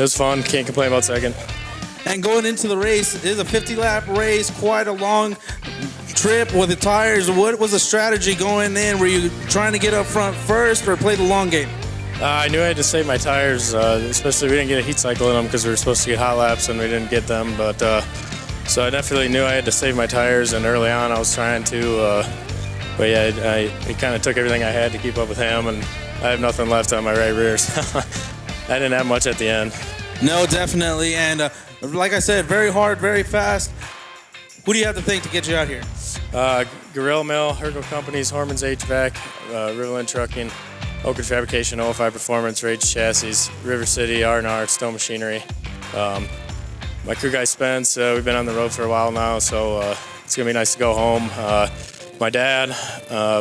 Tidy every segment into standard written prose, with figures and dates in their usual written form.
was fun. Can't complain about second. And going into the race, it is a 50-lap race, quite a long trip with the tires. What was the strategy going in? Were you trying to get up front first or play the long game? I knew I had to save my tires, especially we didn't get a heat cycle in them because we were supposed to get hot laps and we didn't get them. But so I definitely knew I had to save my tires, and early on I was trying to. But yeah, I kind of took everything I had to keep up with him, and I have nothing left on my right rear, so I didn't have much at the end. No, definitely. And like I said, very hard, very fast. Who do you have to thank to get you out here? Gorilla Mill, Herco Companies, Horman's HVAC, Robeline Trucking, Oakwood Fabrication, OFI Performance, Rage Chassis, River City, R&R, Stone Machinery. My crew guy Spence, we've been on the road for a while now, so it's going to be nice to go home. My dad,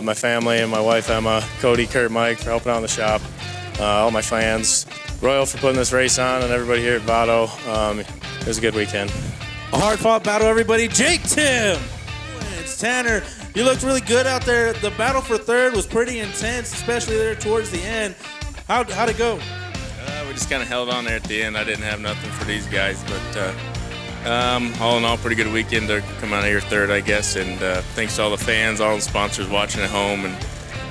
my family, and my wife Emma, Cody, Kurt, Mike for helping out in the shop, all my fans, Royal for putting this race on, and everybody here at Vado. It was a good weekend. A hard-fought battle, everybody. Jake, Timm, it's Tanner. You looked really good out there. The battle for third was pretty intense, especially there towards the end. How'd it go? We just kind of held on there at the end. I didn't have nothing for these guys, but all in all, pretty good weekend to come out of here third, I guess. And thanks to all the fans, all the sponsors watching at home, and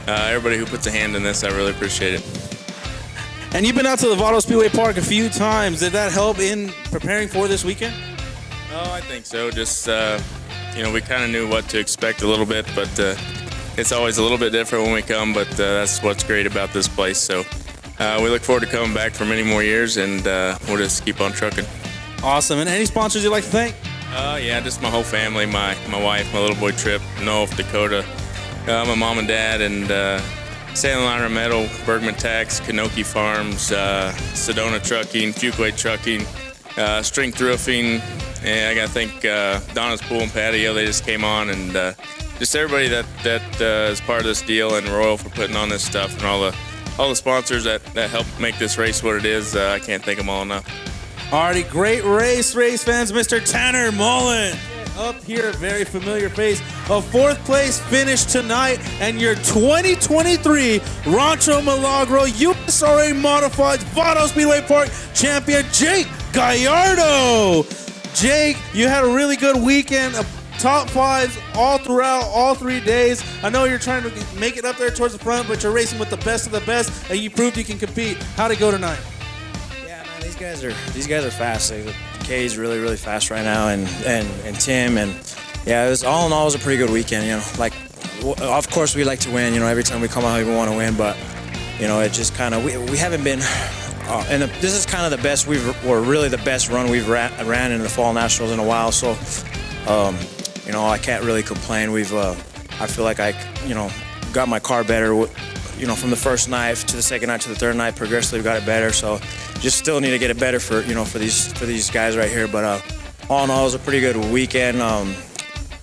everybody who puts a hand in this. I really appreciate it. And you've been out to the Vado Speedway Park a few times. Did that help in preparing for this weekend? Oh, I think so. Just, we kind of knew what to expect a little bit, but it's always a little bit different when we come, but that's what's great about this place. So we look forward to coming back for many more years, and we'll just keep on trucking. Awesome. And any sponsors you'd like to thank? Yeah, just my whole family, my wife, my little boy Trip, North Dakota, my mom and dad, and Salem Liner Metal, Bergman Tax, Kanoki Farms, Sedona Trucking, Fuquay Trucking, Strength Roofing, and I got to thank Donna's Pool and Patio. They just came on, and just everybody that is part of this deal, and Royal for putting on this stuff, and all the sponsors that help make this race what it is. I can't thank them all enough. Alrighty, great race fans. Mr. Tanner Mullens up here, a very familiar face. A fourth place finish tonight, and your 2023 Rancho Milagro USRA Modified Vado Speedway Park champion, Jake Gallardo. Jake, you had a really good weekend. Top fives all throughout, all 3 days. I know you're trying to make it up there towards the front, but you're racing with the best of the best, and you proved you can compete. How'd it go tonight? Yeah, man, these guys are fast. Cade's really, really fast right now, and Timm, and yeah, it was all in all, it was a pretty good weekend. Like, of course we like to win. Every time we come out, we want to win, but it just kind of we haven't been. And this is kind of the best really the best run we've ran in the Fall Nationals in a while. So, I can't really complain. I feel like I got my car better. From the first night to the second night to the third night, progressively got it better. So, just still need to get it better for these guys right here. But all in all, it was a pretty good weekend.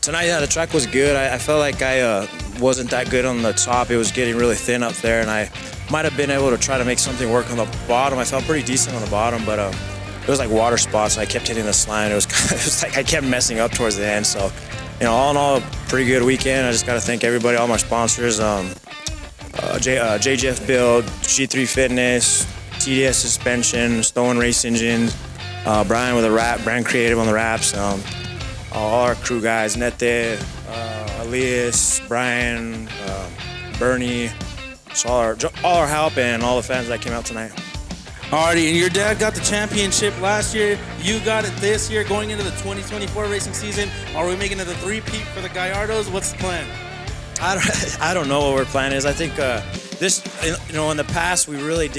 Tonight, yeah, the track was good. I felt like I wasn't that good on the top. It was getting really thin up there, and I might have been able to try to make something work on the bottom. I felt pretty decent on the bottom, but it was like water spots, and I kept hitting the slime. It was like I kept messing up towards the end. So, all in all, a pretty good weekend. I just got to thank everybody, all my sponsors, JGF Build, G3 Fitness, TDS Suspension, Stone Race Engines, Brian with a wrap, Brand Creative on the wraps, all our crew guys, Nete, Elias, Brian, Bernie, so all our help, and all the fans that came out tonight. Alrighty, and your dad got the championship last year. You got it this year going into the 2024 racing season. Are we making it a three-peat for the Gallardos? What's the plan? I don't know what our plan is. I think in the past we really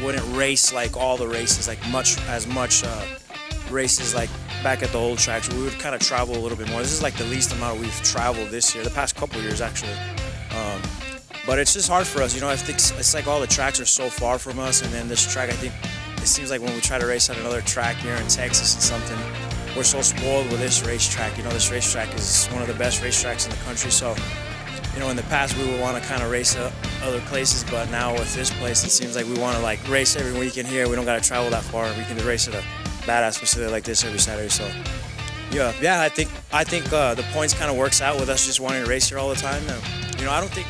wouldn't race like all the races, like much races like back at the old tracks. We would kind of travel a little bit more. This is like the least amount we've traveled this year, the past couple years actually. But it's just hard for us, I think it's like all the tracks are so far from us, and then this track, I think it seems like when we try to race at another track here in Texas and something, we're so spoiled with this racetrack. This racetrack is one of the best racetracks in the country. So, in the past we would want to kind of race other places, but now with this place, it seems like we want to like race every weekend here. We don't got to travel that far. We can race at a badass facility like this every Saturday. So, yeah, I think the points kind of works out with us just wanting to race here all the time. I don't think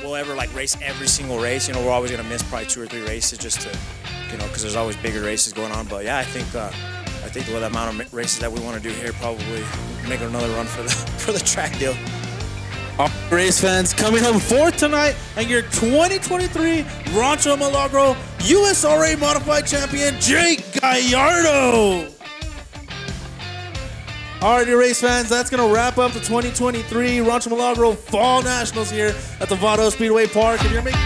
we'll ever like race every single race. You know, we're always gonna miss probably 2 or 3 races just to, you know, because there's always bigger races going on. But yeah, I think with the amount of races that we want to do here, probably make another run for the track deal. All right, race fans, coming home fourth tonight, and your 2023 Rancho Milagro USRA Modified Champion, Jake Gallardo. Alrighty, race fans, that's going to wrap up the 2023 Rancho Milagro Fall Nationals here at the Vado Speedway Park. If you're making